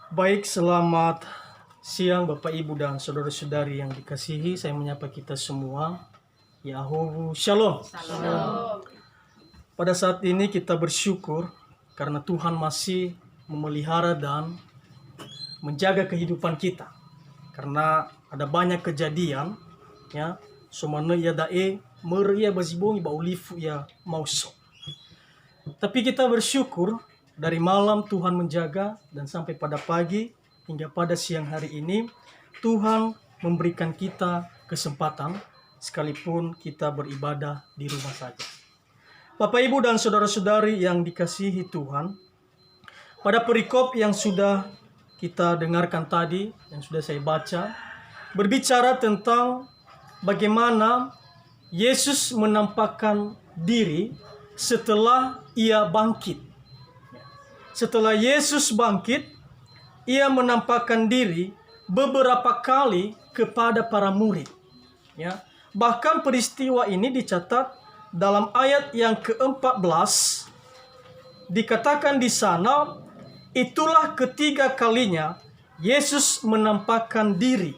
Baik, selamat siang Bapak Ibu dan saudara-saudari yang dikasihi. Saya menyapa kita semua. Yahuwu Shalom. Shalom. Pada saat ini kita bersyukur karena Tuhan masih memelihara dan menjaga kehidupan kita. Karena ada banyak kejadian, ya, somana ya dae meria bazibongi baulifu ya mauso. Tapi kita bersyukur dari malam Tuhan menjaga dan sampai pada pagi hingga pada siang hari ini Tuhan memberikan kita kesempatan sekalipun kita beribadah di rumah saja. Bapak Ibu dan saudara-saudari yang dikasihi Tuhan, pada perikop yang sudah kita dengarkan tadi, yang sudah saya baca, berbicara tentang bagaimana Yesus menampakkan diri setelah ia bangkit. Setelah Yesus bangkit, ia menampakkan diri beberapa kali kepada para murid. Ya, bahkan peristiwa ini dicatat dalam ayat yang ke-14, dikatakan di sana, itulah ketiga kalinya Yesus menampakkan diri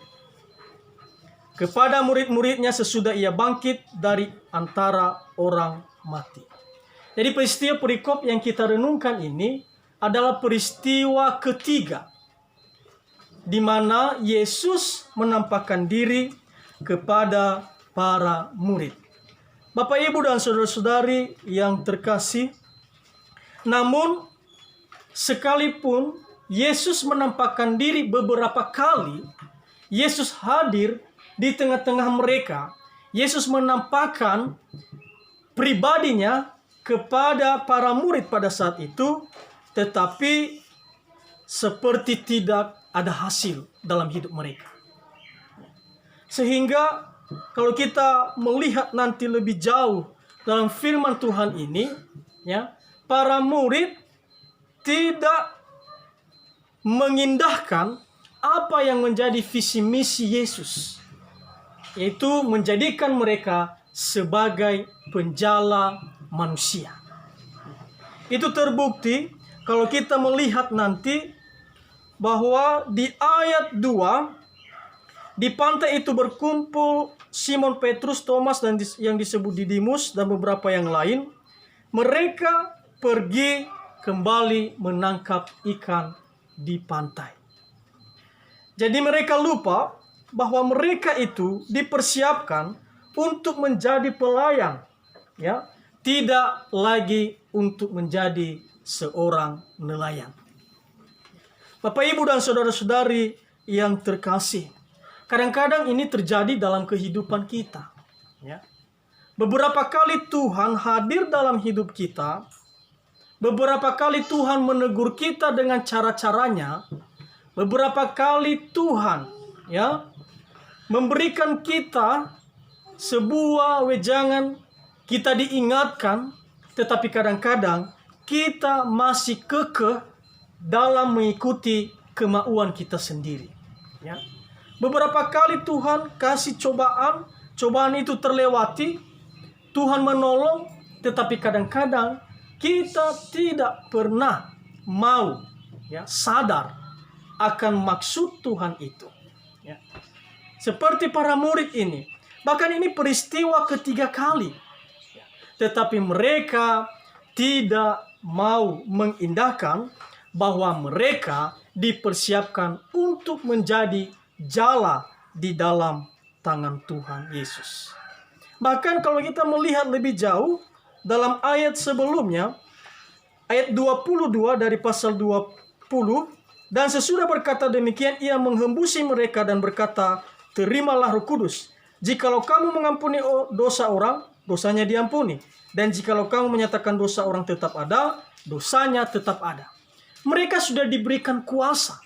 kepada murid-muridnya sesudah ia bangkit dari antara orang mati. Jadi peristiwa perikop yang kita renungkan ini adalah peristiwa ketiga di mana Yesus menampakkan diri kepada para murid. Bapak, Ibu, dan saudara-saudari yang terkasih, namun sekalipun Yesus menampakkan diri beberapa kali, Yesus hadir di tengah-tengah mereka, Yesus menampakkan pribadinya kepada para murid pada saat itu, tetapi seperti tidak ada hasil dalam hidup mereka. Sehingga kalau kita melihat nanti lebih jauh dalam firman Tuhan ini, ya, para murid tidak mengindahkan apa yang menjadi visi misi Yesus, yaitu menjadikan mereka sebagai penjala manusia. Itu terbukti kalau kita melihat nanti bahwa di ayat 2, di pantai itu berkumpul Simon Petrus, Thomas, dan yang disebut Didimus, dan beberapa yang lain. Mereka pergi kembali menangkap ikan di pantai. Jadi mereka lupa bahwa mereka itu dipersiapkan untuk menjadi pelayan, ya, tidak lagi untuk menjadi seorang nelayan. Bapak, Ibu, dan saudara-saudari yang terkasih, kadang-kadang ini terjadi dalam kehidupan kita, ya. Beberapa kali Tuhan hadir dalam hidup kita, beberapa kali Tuhan menegur kita dengan cara-caranya, beberapa kali Tuhan, ya, memberikan kita sebuah wejangan, kita diingatkan, tetapi kadang-kadang kita masih kekeh dalam mengikuti kemauan kita sendiri. Ya. Beberapa kali Tuhan kasih cobaan, cobaan itu terlewati, Tuhan menolong, tetapi kadang-kadang kita tidak pernah mau, ya, sadar akan maksud Tuhan itu. Ya. Seperti para murid ini, bahkan ini peristiwa ketiga kali, tetapi mereka tidak mau mengindahkan bahwa mereka dipersiapkan untuk menjadi jala di dalam tangan Tuhan Yesus. Bahkan kalau kita melihat lebih jauh dalam ayat sebelumnya, ayat 22 dari pasal 20, dan sesudah berkata demikian ia menghembusi mereka dan berkata, terimalah Roh Kudus. Jikalau kamu mengampuni dosa orang, dosanya diampuni. Dan jikalau kamu menyatakan dosa orang tetap ada, dosanya tetap ada. Mereka sudah diberikan kuasa.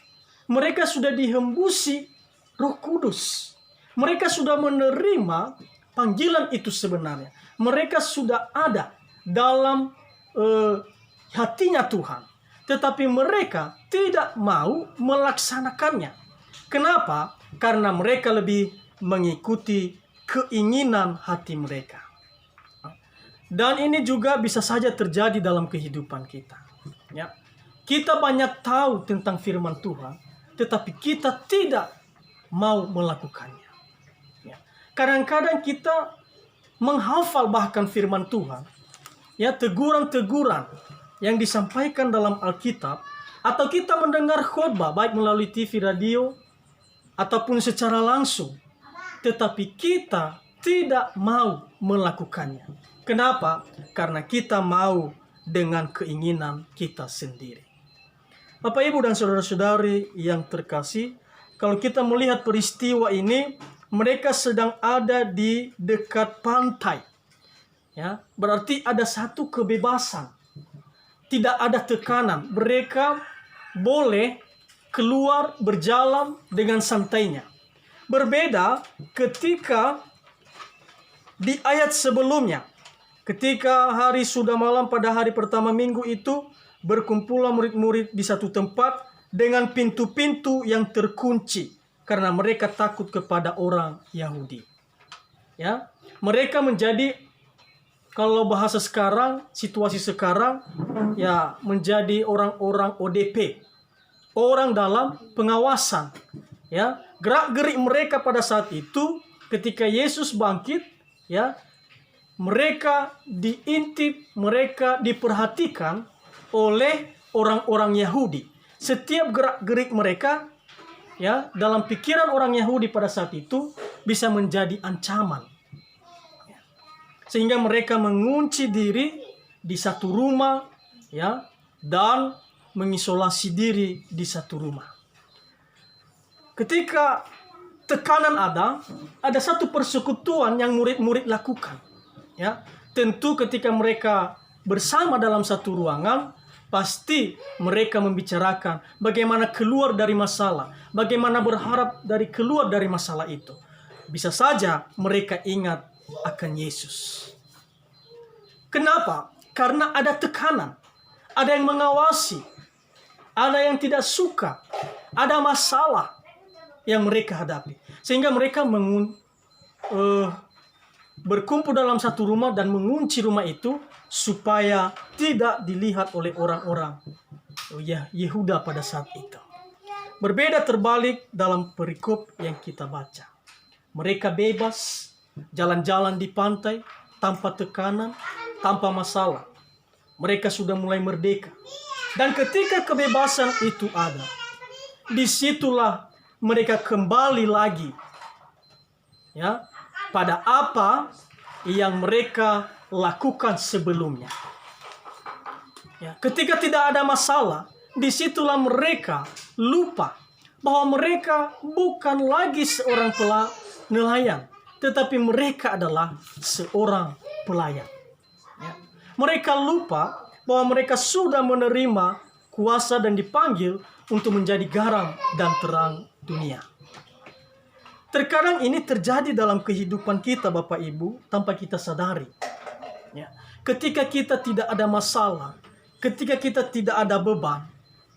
Mereka sudah dihembusi Roh Kudus. Mereka sudah menerima panggilan itu sebenarnya. Mereka sudah ada dalam hatinya Tuhan. Tetapi mereka tidak mau melaksanakannya. Kenapa? Karena mereka lebih mengikuti keinginan hati mereka. Dan ini juga bisa saja terjadi dalam kehidupan kita. Ya. Kita banyak tahu tentang firman Tuhan, tetapi kita tidak mau melakukannya. Ya. Kadang-kadang kita menghafal bahkan firman Tuhan, ya, teguran-teguran yang disampaikan dalam Alkitab, atau kita mendengar khotbah baik melalui TV, radio, ataupun secara langsung, tetapi kita tidak mau melakukannya. Kenapa? Karena kita mau dengan keinginan kita sendiri. Bapak, Ibu, dan saudara-saudari yang terkasih, kalau kita melihat peristiwa ini, mereka sedang ada di dekat pantai. Ya, berarti ada satu kebebasan. Tidak ada tekanan. Mereka boleh keluar berjalan dengan santainya. Berbeda ketika di ayat sebelumnya. Ketika hari sudah malam pada hari pertama minggu itu, berkumpullah murid-murid di satu tempat dengan pintu-pintu yang terkunci karena mereka takut kepada orang Yahudi. Ya, mereka menjadi, kalau bahasa sekarang, situasi sekarang, ya, menjadi orang-orang ODP, orang dalam pengawasan. Ya, gerak-gerik mereka pada saat itu ketika Yesus bangkit, ya, mereka diintip, mereka diperhatikan oleh orang-orang Yahudi. Setiap gerak-gerik mereka, ya, dalam pikiran orang Yahudi pada saat itu bisa menjadi ancaman. Sehingga mereka mengunci diri di satu rumah, ya, dan mengisolasi diri di satu rumah. Ketika tekanan ada satu persekutuan yang murid-murid lakukan. Ya, tentu ketika mereka bersama dalam satu ruangan, pasti mereka membicarakan bagaimana keluar dari masalah, bagaimana berharap keluar dari masalah itu. Bisa saja mereka ingat akan Yesus. Kenapa? Karena ada tekanan, ada yang mengawasi, ada yang tidak suka, ada masalah yang mereka hadapi. Sehingga mereka berkumpul dalam satu rumah dan mengunci rumah itu supaya tidak dilihat oleh orang-orang Yehuda pada saat itu. Berbeda terbalik dalam perikop yang kita baca. Mereka bebas jalan-jalan di pantai tanpa tekanan, tanpa masalah. Mereka sudah mulai merdeka. Dan ketika kebebasan itu ada, disitulah mereka kembali lagi, ya, pada apa yang mereka lakukan sebelumnya. Ya, ketika tidak ada masalah, disitulah mereka lupa bahwa mereka bukan lagi seorang nelayan, tetapi mereka adalah seorang pelayan. Ya. Mereka lupa bahwa mereka sudah menerima kuasa dan dipanggil untuk menjadi garam dan terang dunia. Terkadang ini terjadi dalam kehidupan kita, Bapak Ibu, tanpa kita sadari. Ya. Ketika kita tidak ada masalah, ketika kita tidak ada beban,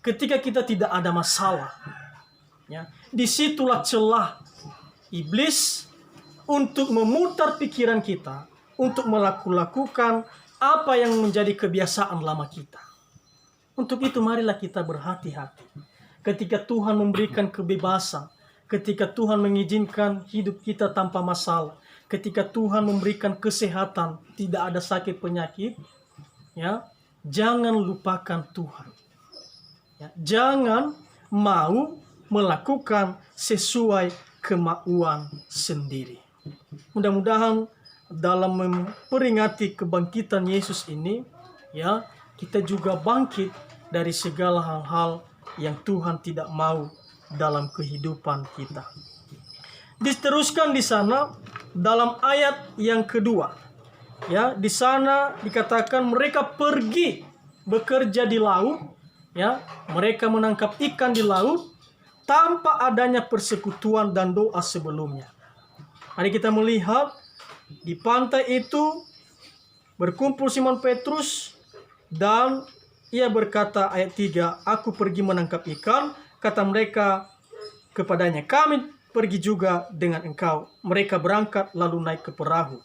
ketika kita tidak ada masalah, ya, disitulah celah iblis untuk memutar pikiran kita, untuk melakukan apa yang menjadi kebiasaan lama kita. Untuk itu marilah kita berhati-hati. Ketika Tuhan memberikan kebebasan, ketika Tuhan mengizinkan hidup kita tanpa masalah, ketika Tuhan memberikan kesehatan, tidak ada sakit penyakit, ya, jangan lupakan Tuhan. Ya, jangan mau melakukan sesuai kemauan sendiri. Mudah-mudahan dalam memperingati kebangkitan Yesus ini, ya, kita juga bangkit dari segala hal-hal yang Tuhan tidak mau dalam kehidupan kita. Diteruskan di sana dalam ayat yang kedua. Ya, di sana dikatakan mereka pergi bekerja di laut, ya, mereka menangkap ikan di laut tanpa adanya persekutuan dan doa sebelumnya. Mari kita melihat di pantai itu berkumpul Simon Petrus dan ia berkata ayat 3, "Aku pergi menangkap ikan." Kata mereka kepadanya, "Kami pergi juga dengan engkau." Mereka berangkat lalu naik ke perahu.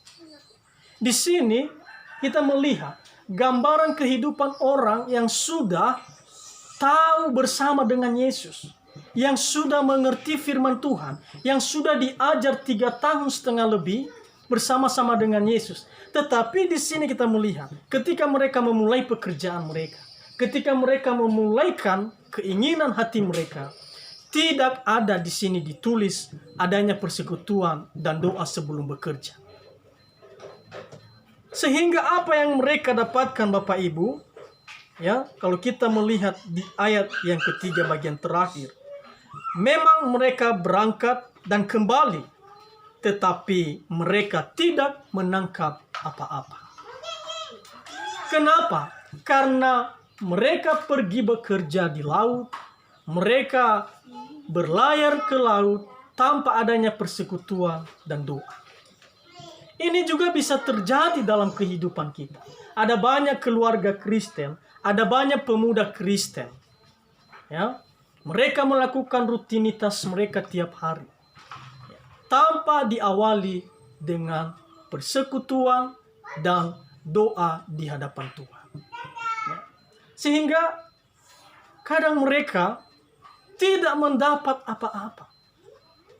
Di sini kita melihat gambaran kehidupan orang yang sudah tahu bersama dengan Yesus, yang sudah mengerti firman Tuhan, yang sudah diajar 3,5 tahun lebih bersama-sama dengan Yesus. Tetapi di sini kita melihat ketika mereka memulai pekerjaan mereka, ketika mereka memulaikan keinginan hati mereka, tidak ada di sini ditulis adanya persekutuan dan doa sebelum bekerja. Sehingga apa yang mereka dapatkan Bapak Ibu, ya, kalau kita melihat di ayat yang ketiga bagian terakhir, memang mereka berangkat dan kembali, tetapi mereka tidak menangkap apa-apa. Kenapa? Karena mereka pergi bekerja di laut, mereka berlayar ke laut tanpa adanya persekutuan dan doa. Ini juga bisa terjadi dalam kehidupan kita. Ada banyak keluarga Kristen, ada banyak pemuda Kristen, ya, mereka melakukan rutinitas mereka tiap hari tanpa diawali dengan persekutuan dan doa di hadapan Tuhan. Ya. Sehingga kadang mereka tidak mendapat apa-apa.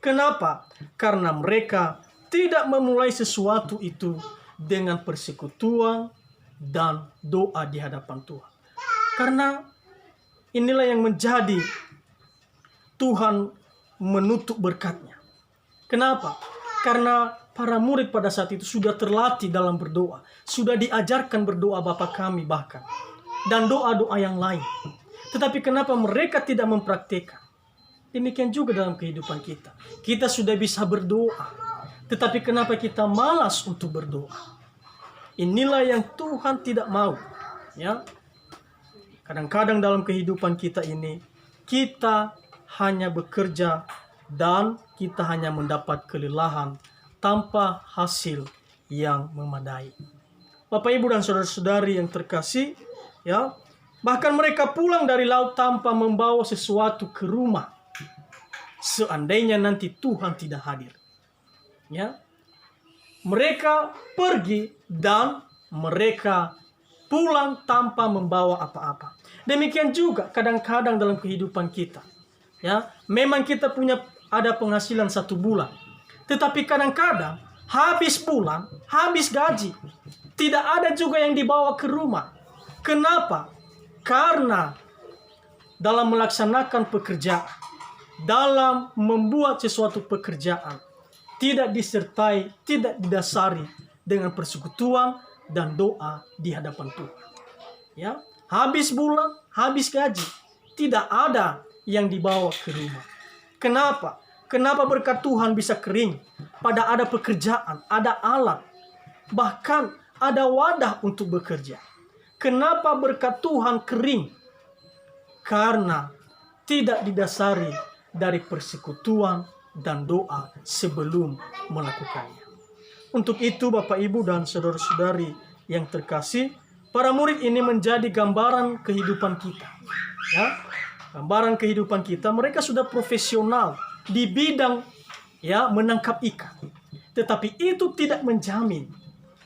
Kenapa? Karena mereka tidak memulai sesuatu itu dengan persekutuan dan doa di hadapan Tuhan. Karena inilah yang menjadi Tuhan menutup berkat-Nya. Kenapa? Karena para murid pada saat itu sudah terlatih dalam berdoa. Sudah diajarkan berdoa Bapa kami bahkan. Dan doa-doa yang lain. Tetapi kenapa mereka tidak mempraktikkan? Demikian juga dalam kehidupan kita. Kita sudah bisa berdoa. Tetapi kenapa kita malas untuk berdoa? Inilah yang Tuhan tidak mau. Ya. Kadang-kadang dalam kehidupan kita ini, kita hanya bekerja dan kita hanya mendapat kelelahan tanpa hasil yang memadai. Bapak, Ibu, dan saudara-saudari yang terkasih, ya, bahkan mereka pulang dari laut tanpa membawa sesuatu ke rumah. Seandainya nanti Tuhan tidak hadir. Ya. Mereka pergi dan mereka pulang tanpa membawa apa-apa. Demikian juga kadang-kadang dalam kehidupan kita. Ya, memang kita ada penghasilan 1 bulan. Tetapi kadang-kadang habis bulan, habis gaji, tidak ada juga yang dibawa ke rumah. Kenapa? Karena dalam melaksanakan pekerjaan, dalam membuat sesuatu pekerjaan, tidak disertai, tidak didasari dengan persekutuan dan doa di hadapan Tuhan. Ya, habis bulan, habis gaji, tidak ada yang dibawa ke rumah. Kenapa? Kenapa berkat Tuhan bisa kering? Pada ada pekerjaan, ada alat, bahkan ada wadah untuk bekerja. Kenapa berkat Tuhan kering? Karena tidak didasari dari persekutuan dan doa sebelum melakukannya. Untuk itu Bapak, Ibu, dan saudara-saudari yang terkasih, para murid ini menjadi gambaran kehidupan kita. Ya, gambaran kehidupan kita. Mereka sudah profesional di bidang, ya, menangkap ikan. Tetapi itu tidak menjamin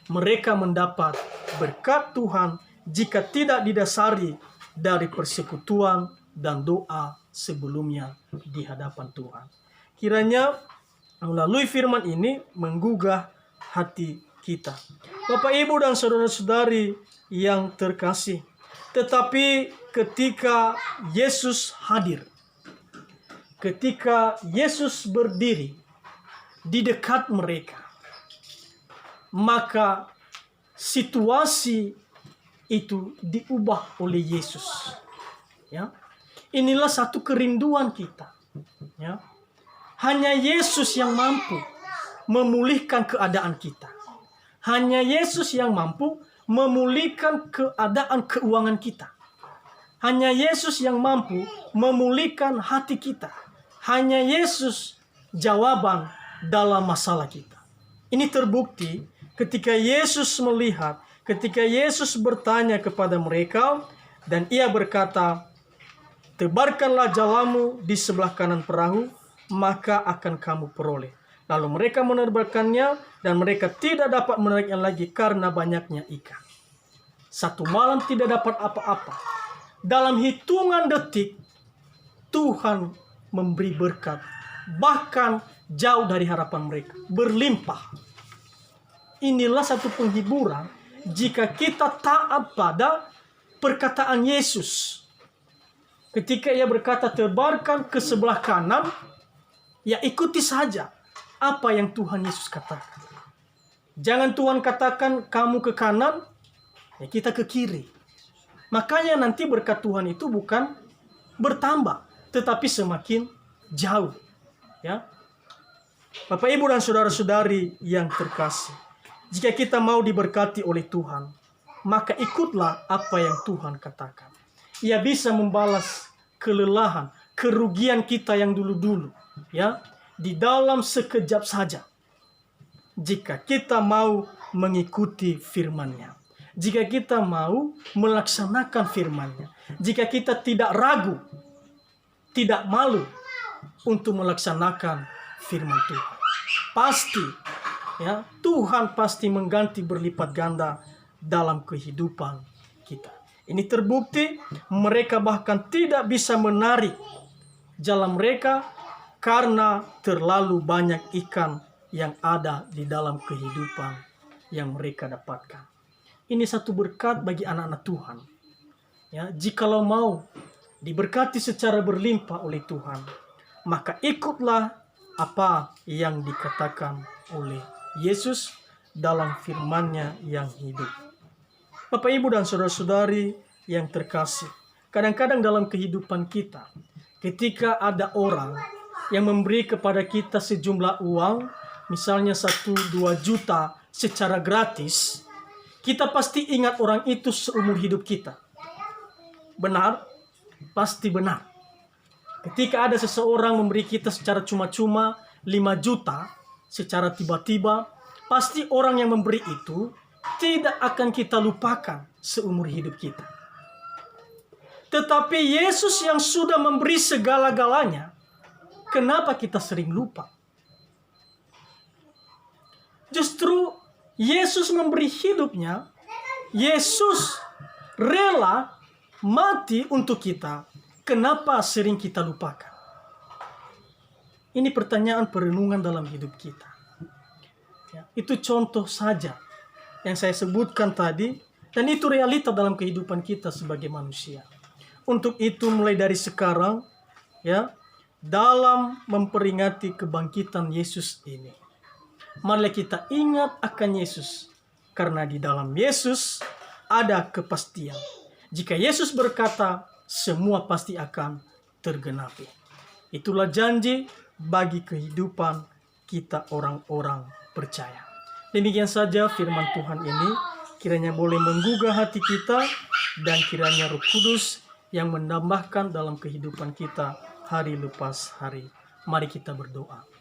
mereka mendapat berkat Tuhan jika tidak didasari dari persekutuan dan doa sebelumnya di hadapan Tuhan. Kiranya melalui firman ini menggugah hati kita. Bapak, Ibu, dan saudara-saudari yang terkasih. Tetapi ketika Yesus hadir, ketika Yesus berdiri di dekat mereka, maka situasi itu diubah oleh Yesus. Ya. Inilah satu kerinduan kita. Ya. Hanya Yesus yang mampu memulihkan keadaan kita. Hanya Yesus yang mampu memulihkan keadaan keuangan kita. Hanya Yesus yang mampu memulihkan hati kita. Hanya Yesus jawaban dalam masalah kita. Ini terbukti ketika Yesus melihat, ketika Yesus bertanya kepada mereka, dan ia berkata, "Tebarkanlah jalamu di sebelah kanan perahu, maka akan kamu peroleh." Lalu mereka menerbangkannya dan mereka tidak dapat menariknya lagi karena banyaknya ikan. 1 malam tidak dapat apa-apa. dalam hitungan detik Tuhan memberi berkat, bahkan jauh dari harapan mereka, berlimpah. Inilah satu penghiburan jika kita taat pada perkataan Yesus. Ketika ia berkata tebarkan ke sebelah kanan, ya ikuti saja apa yang Tuhan Yesus katakan. Jangan Tuhan katakan kamu ke kanan, ya kita ke kiri. Makanya nanti berkat Tuhan itu bukan bertambah, tetapi semakin jauh. Ya, Bapak, Ibu, dan saudara-saudari yang terkasih, jika kita mau diberkati oleh Tuhan, maka ikutlah apa yang Tuhan katakan. Ia bisa membalas kelelahan, kerugian kita yang dulu-dulu, ya, di dalam sekejap saja. Jika kita mau mengikuti firman-Nya, jika kita mau melaksanakan firman-Nya, jika kita tidak ragu, tidak malu untuk melaksanakan firman Tuhan, pasti, ya, Tuhan pasti mengganti berlipat ganda dalam kehidupan kita. Ini terbukti mereka bahkan tidak bisa menarik jalan mereka karena terlalu banyak ikan yang ada di dalam kehidupan yang mereka dapatkan. Ini satu berkat bagi anak-anak Tuhan. Ya, jikalau mau diberkati secara berlimpah oleh Tuhan, maka ikutlah apa yang dikatakan oleh Yesus dalam firman-Nya yang hidup. Bapak, Ibu, dan saudara-saudari yang terkasih, kadang-kadang dalam kehidupan kita, ketika ada orang yang memberi kepada kita sejumlah uang, misalnya 1-2 juta secara gratis, kita pasti ingat orang itu seumur hidup kita. Benar? Pasti benar. Ketika ada seseorang memberi kita secara cuma-cuma 5 juta secara tiba-tiba, pasti orang yang memberi itu tidak akan kita lupakan seumur hidup kita. Tetapi Yesus yang sudah memberi segala-galanya, kenapa kita sering lupa? Justru Yesus memberi hidupnya, Yesus rela mati untuk kita. Kenapa sering kita lupakan? Ini pertanyaan perenungan dalam hidup kita. Ya, itu contoh saja yang saya sebutkan tadi, dan itu realita dalam kehidupan kita sebagai manusia. Untuk itu mulai dari sekarang, ya, dalam memperingati kebangkitan Yesus ini, marilah kita ingat akan Yesus, karena di dalam Yesus ada kepastian. Jika Yesus berkata, semua pasti akan tergenapi. Itulah janji bagi kehidupan kita orang-orang percaya. Demikian saja firman Tuhan ini, kiranya boleh menggugah hati kita, dan kiranya Roh Kudus yang menambahkan dalam kehidupan kita hari lepas hari. Mari kita berdoa.